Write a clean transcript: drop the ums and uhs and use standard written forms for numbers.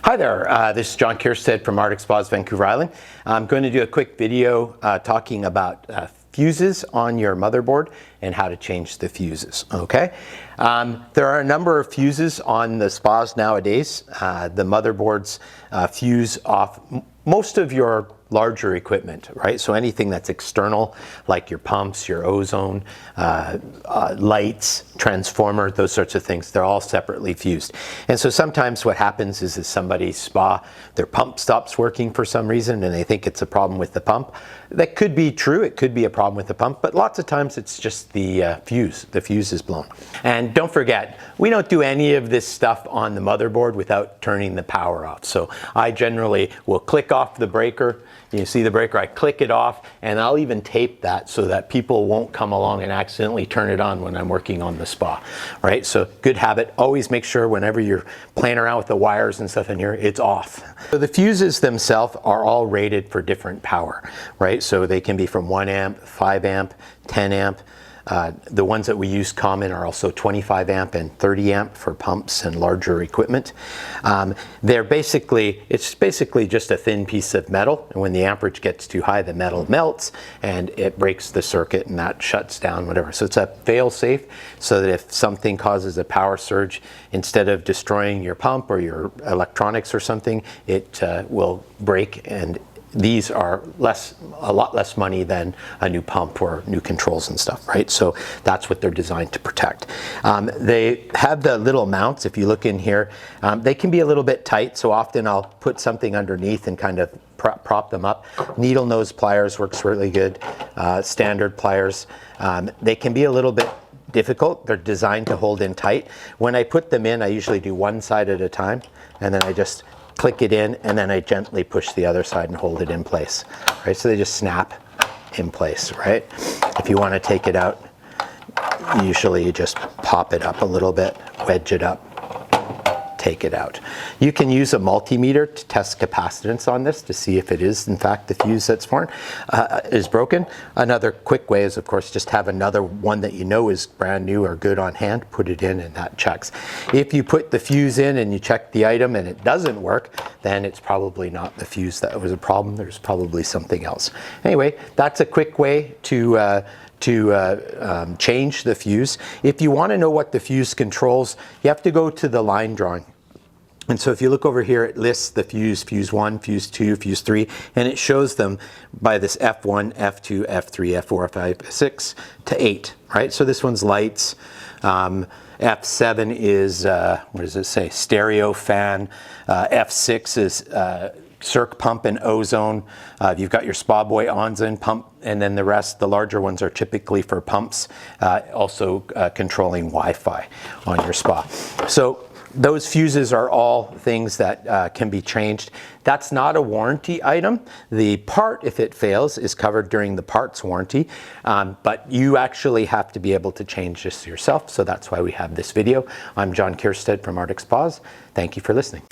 Hi there, this is John Keirstead from Arctic Spas Vancouver Island. I'm going to do a quick video talking about fuses on your motherboard and how to change the fuses, okay? There are a number of fuses on the spas nowadays. The motherboards fuse off most of your larger equipment, right? So anything that's external, like your pumps, your ozone, lights, transformer, those sorts of things, they're all separately fused. And so sometimes what happens is somebody's spa, their pump stops working for some reason and they think it's a problem with the pump. That could be true, it could be a problem with the pump, but lots of times it's just the fuse is blown. And don't forget, we don't do any of this stuff on the motherboard without turning the power off. So I generally will click off the breaker. You see the breaker, I click it off, and I'll even tape that so that people won't come along and accidentally turn it on when I'm working on the spa, right? So good habit, always make sure whenever you're playing around with the wires and stuff in here, it's off. So the fuses themselves are all rated for different power, right? So they can be from 1 amp, 5 amp, 10 amp. The ones that we use common are also 25 amp and 30 amp for pumps and larger equipment. It's basically just a thin piece of metal, and when the amperage gets too high, the metal melts and it breaks the circuit and that shuts down whatever. So it's a fail-safe, so that if something causes a power surge, instead of destroying your pump or your electronics or something, it will break, and these are a lot less money than a new pump or new controls and stuff, right? So that's what they're designed to protect. They have the little mounts, if you look in here, they can be a little bit tight, so often I'll put something underneath and kind of prop them up. Needle nose pliers works really good, standard pliers. They can be a little bit difficult. They're designed to hold in tight. When I put them in, I usually do one side at a time, and then I just click it in, and then I gently push the other side and hold it in place, right? So they just snap in place, right? If you want to take it out, usually you just pop it up a little bit, wedge it up, take it out. You can use a multimeter to test capacitance on this to see if it is in fact the fuse that's is broken. Another quick way is, of course, just have another one that you know is brand new or good on hand, put it in, and that checks. If you put the fuse in and you check the item and it doesn't work, then it's probably not the fuse that was a problem. There's probably something else. Anyway, that's a quick way to change the fuse. If you want to know what the fuse controls, you have to go to the line drawing. And so if you look over here, it lists the fuse 1, fuse 2, fuse 3, and it shows them by this F1, F2, F3, F4, F5, F6 to 8, right? So this one's lights. F7 is, what does it say? Stereo fan. F6 is circ pump and ozone. You've got your Spa Boy Onsen pump, and then the rest, the larger ones, are typically for pumps, also controlling Wi-Fi on your spa. So those fuses are all things that can be changed. That's not a warranty item. The part, if it fails, is covered during the parts warranty, but you actually have to be able to change this yourself, so that's why we have this video. I'm John Keirstead from Arctic Spas. Thank you for listening.